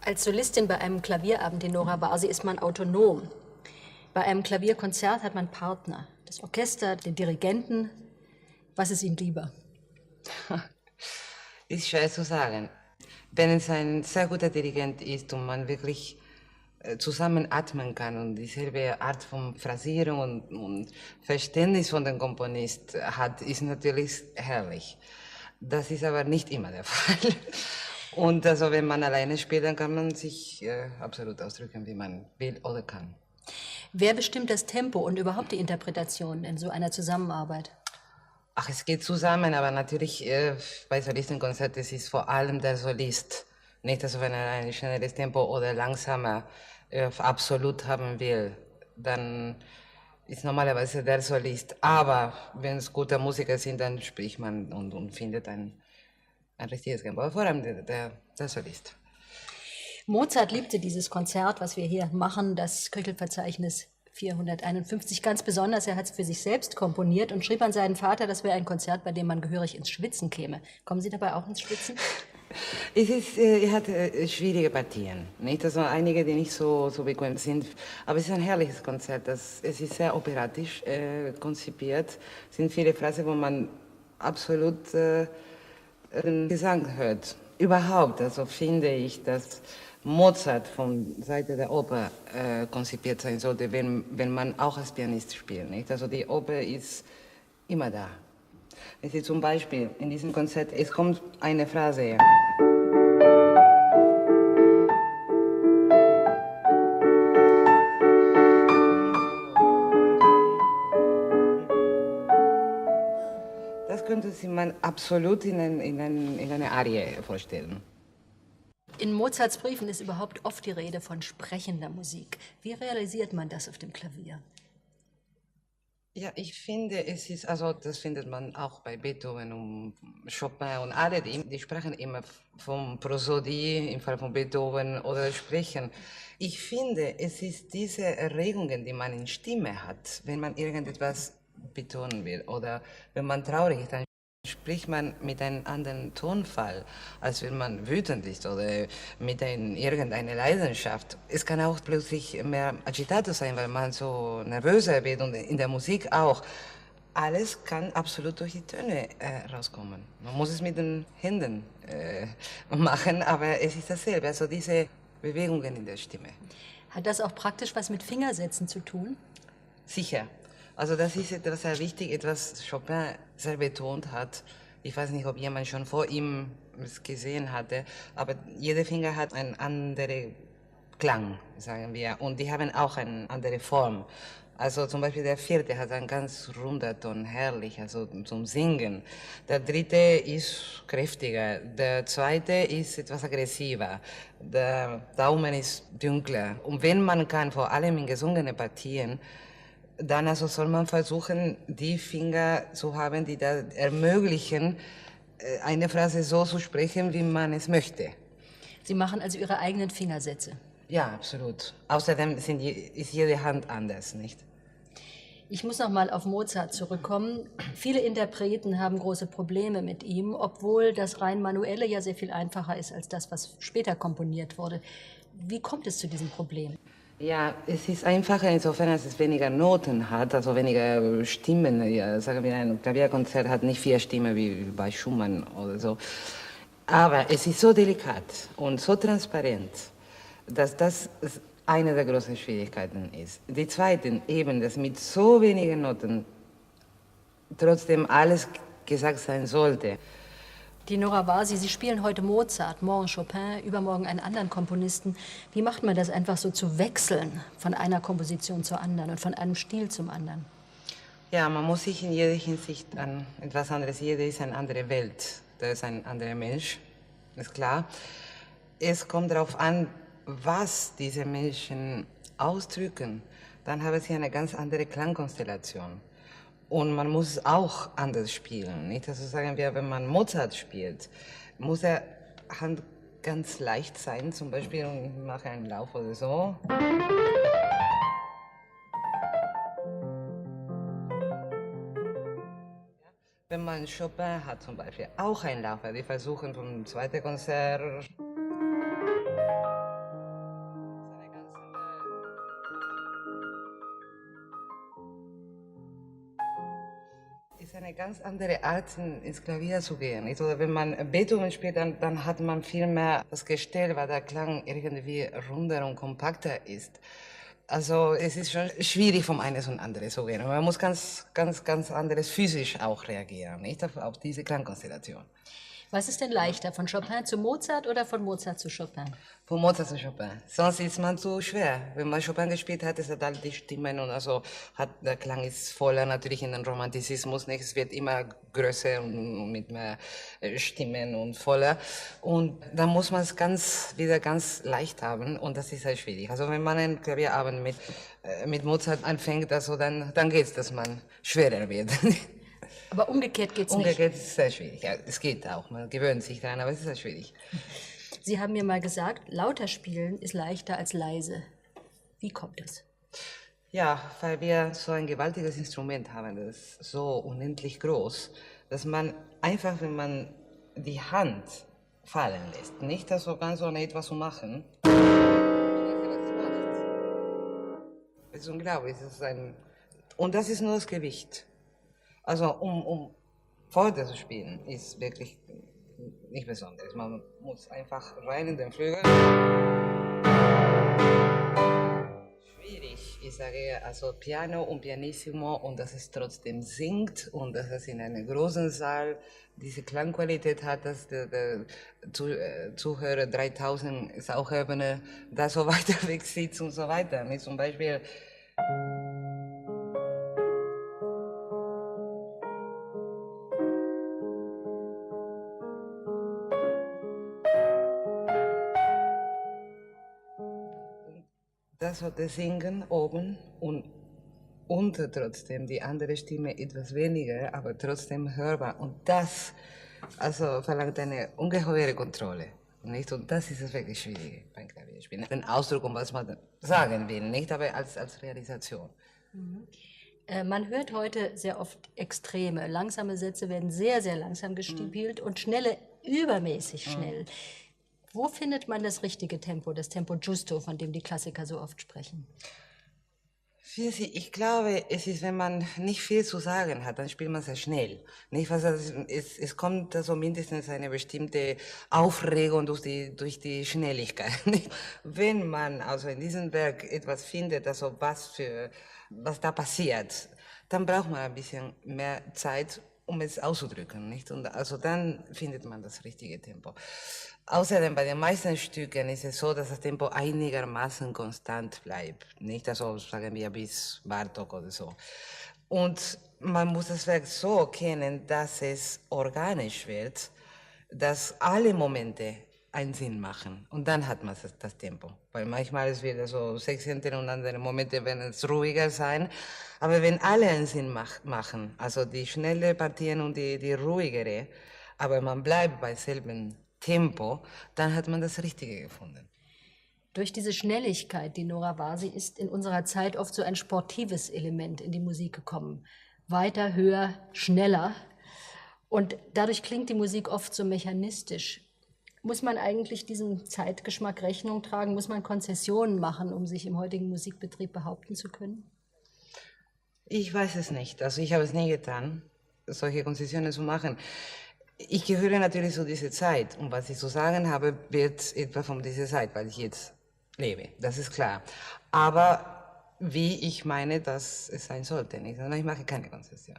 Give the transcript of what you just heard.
Als Solistin bei einem Klavierabend in Nora Barsi ist man autonom. Bei einem Klavierkonzert hat man Partner. Das Orchester, den Dirigenten. Was ist Ihnen lieber? Ist schwer zu sagen. Wenn es ein sehr guter Dirigent ist und man wirklich zusammen atmen kann und dieselbe Art von Phrasierung und Verständnis von dem Komponist hat, ist natürlich herrlich. Das ist aber nicht immer der Fall. Und also wenn man alleine spielt, dann kann man sich absolut ausdrücken, wie man will oder kann. Wer bestimmt das Tempo und überhaupt die Interpretation in so einer Zusammenarbeit? Ach, es geht zusammen, aber natürlich bei Solistenkonzerten ist es vor allem der Solist. Nicht, dass wenn er ein schnelleres Tempo oder langsamer absolut haben will, dann ist normalerweise der Solist. Aber wenn es gute Musiker sind, dann spricht man und findet ein richtiges Tempo. Aber vor allem der Solist. Mozart liebte dieses Konzert, was wir hier machen, das Köchelverzeichnis 451, ganz besonders. Er hat es für sich selbst komponiert und schrieb an seinen Vater, das wäre ein Konzert, bei dem man gehörig ins Schwitzen käme. Kommen Sie dabei auch ins Schwitzen? Er hat schwierige Partien, nicht? Also einige, die nicht so bequem sind. Aber es ist ein herrliches Konzert. Es ist sehr operatisch konzipiert. Es sind viele Phrasen, wo man absolut den Gesang hört. Überhaupt, also finde ich, dass Mozart von Seite der Oper konzipiert sein sollte, wenn man auch als Pianist spielt, nicht? Also die Oper ist immer da. Es ist zum Beispiel in diesem Konzert, es kommt eine Phrase. Das könnte sich man absolut in eine Arie vorstellen. In Mozarts Briefen ist überhaupt oft die Rede von sprechender Musik. Wie realisiert man das auf dem Klavier? Ja, ich finde, also das findet man auch bei Beethoven und Chopin und alle, die sprechen immer von Prosodie im Fall von Beethoven oder sprechen. Ich finde, es ist diese Erregungen, die man in Stimme hat, wenn man irgendetwas betonen will oder wenn man traurig ist, dann spricht man mit einem anderen Tonfall, als wenn man wütend ist oder mit irgendeiner Leidenschaft. Es kann auch plötzlich mehr agitato sein, weil man so nervöser wird und in der Musik auch. Alles kann absolut durch die Töne rauskommen. Man muss es mit den Händen machen, aber es ist dasselbe, also diese Bewegungen in der Stimme. Hat das auch praktisch was mit Fingersätzen zu tun? Sicher. Also das ist etwas sehr wichtig, etwas Chopin sehr betont hat. Ich weiß nicht, ob jemand schon vor ihm es gesehen hatte, aber jeder Finger hat einen anderen Klang, sagen wir, und die haben auch eine andere Form. Also zum Beispiel der vierte hat einen ganz runder Ton, herrlich, also zum Singen. Der dritte ist kräftiger, der zweite ist etwas aggressiver, der Daumen ist dunkler. Und wenn man kann, vor allem in gesungenen Partien, dann also soll man versuchen, die Finger zu haben, die da ermöglichen, eine Phrase so zu sprechen, wie man es möchte. Sie machen also Ihre eigenen Fingersätze. Ja, absolut. Außerdem ist jede Hand anders, nicht? Ich muss noch mal auf Mozart zurückkommen. Viele Interpreten haben große Probleme mit ihm, obwohl das rein manuelle ja sehr viel einfacher ist als das, was später komponiert wurde. Wie kommt es zu diesem Problem? Ja, es ist einfacher insofern, als es weniger Noten hat, also weniger Stimmen. Ja, sagen wir, ein Klavierkonzert hat nicht 4 Stimmen wie bei Schumann oder so. Aber es ist so delikat und so transparent, dass das eine der großen Schwierigkeiten ist. Die zweite, eben, dass mit so wenigen Noten trotzdem alles gesagt sein sollte. Die Nora Barsi, Sie spielen heute Mozart, morgen Chopin, übermorgen einen anderen Komponisten. Wie macht man das einfach so zu wechseln von einer Komposition zur anderen und von einem Stil zum anderen? Ja, man muss sich in jeder Hinsicht an etwas anderes, jeder ist eine andere Welt, da ist ein anderer Mensch, ist klar. Es kommt darauf an, was diese Menschen ausdrücken, dann haben sie eine ganz andere Klangkonstellation. Und man muss auch anders spielen, nicht? Also sagen wir, wenn man Mozart spielt, muss er Hand ganz leicht sein, zum Beispiel, und ich mache einen Lauf oder so. Wenn man Chopin hat zum Beispiel, auch ein Lauf, die versuchen vom zweiten Konzert eine ganz andere Art, ins Klavier zu gehen. Nicht? Oder wenn man Beethoven spielt, dann hat man viel mehr das Gestell, weil der Klang irgendwie runder und kompakter ist. Also es ist schon schwierig, vom eines und andere zu gehen. Man muss ganz anderes physisch auch reagieren, nicht? Auf diese Klangkonstellation. Was ist denn leichter, von Chopin zu Mozart oder von Mozart zu Chopin? Von Mozart zu Chopin. Sonst ist man zu schwer. Wenn man Chopin gespielt hat, es hat all die Stimmen und also der Klang ist voller natürlich in den Romantizismus, nicht? Es wird immer größer und mit mehr Stimmen und voller. Und dann muss man es wieder ganz leicht haben und das ist sehr schwierig. Also wenn man einen Klavierabend mit Mozart anfängt, also dann geht's, dass man schwerer wird. Aber umgekehrt geht's nicht. Umgekehrt ist es sehr schwierig. Ja, es geht auch. Man gewöhnt sich daran, aber es ist sehr schwierig. Sie haben mir mal gesagt, lauter spielen ist leichter als leise. Wie kommt das? Ja, weil wir so ein gewaltiges Instrument haben, das ist so unendlich groß, dass man einfach, wenn man die Hand fallen lässt, nicht das so ganz ohne etwas zu machen, es ist unglaublich. Und das ist nur das Gewicht. Also um vorne zu spielen, ist wirklich nicht besonders. Man muss einfach rein in den Flügel. Schwierig, ich sage also Piano und Pianissimo und dass es trotzdem singt und dass es in einem großen Saal diese Klangqualität hat, dass der Zuhörer 3000 Sauchebene da so weiter weg sitzt und so weiter. Mit zum Beispiel das sollte singen oben und unter trotzdem die andere Stimme etwas weniger, aber trotzdem hörbar. Und das also verlangt eine ungeheure Kontrolle. Nicht? Und das ist das wirklich Schwierige beim Klavierspielen. Den Ausdruck, um was man sagen will, nicht, aber als Realisation. Man hört heute sehr oft Extreme. Langsame Sätze werden sehr, sehr langsam gespielt und schnelle übermäßig schnell. Wo findet man das richtige Tempo, das Tempo giusto, von dem die Klassiker so oft sprechen? Ich glaube, es ist, wenn man nicht viel zu sagen hat, dann spielt man sehr schnell. Nicht? Es kommt also mindestens eine bestimmte Aufregung durch die Schnelligkeit. Wenn man also in diesem Werk etwas findet, also was da passiert, dann braucht man ein bisschen mehr Zeit, um es auszudrücken, nicht? Und also dann findet man das richtige Tempo. Außerdem bei den meisten Stücken ist es so, dass das Tempo einigermaßen konstant bleibt, nicht? Also sagen wir bis Bartók oder so. Und man muss das Werk so kennen, dass es organisch wird, dass alle Momente einen Sinn machen. Und dann hat man das Tempo. Weil manchmal es wird so Sechzehntel und andere Momente werden es ruhiger sein. Aber wenn alle einen Sinn machen, also die schnelle Partien und die ruhigere, aber man bleibt bei selben Tempo, dann hat man das Richtige gefunden. Durch diese Schnelligkeit, die Nora Vasi, ist in unserer Zeit oft so ein sportives Element in die Musik gekommen. Weiter, höher, schneller. Und dadurch klingt die Musik oft so mechanistisch. Muss man eigentlich diesem Zeitgeschmack Rechnung tragen? Muss man Konzessionen machen, um sich im heutigen Musikbetrieb behaupten zu können? Ich weiß es nicht. Also ich habe es nie getan, solche Konzessionen zu machen. Ich gehöre natürlich zu dieser Zeit und was ich zu sagen habe, wird etwa von dieser Zeit, weil ich jetzt lebe, das ist klar. Aber wie ich meine, dass es sein sollte, nicht? Ich mache keine Konzession.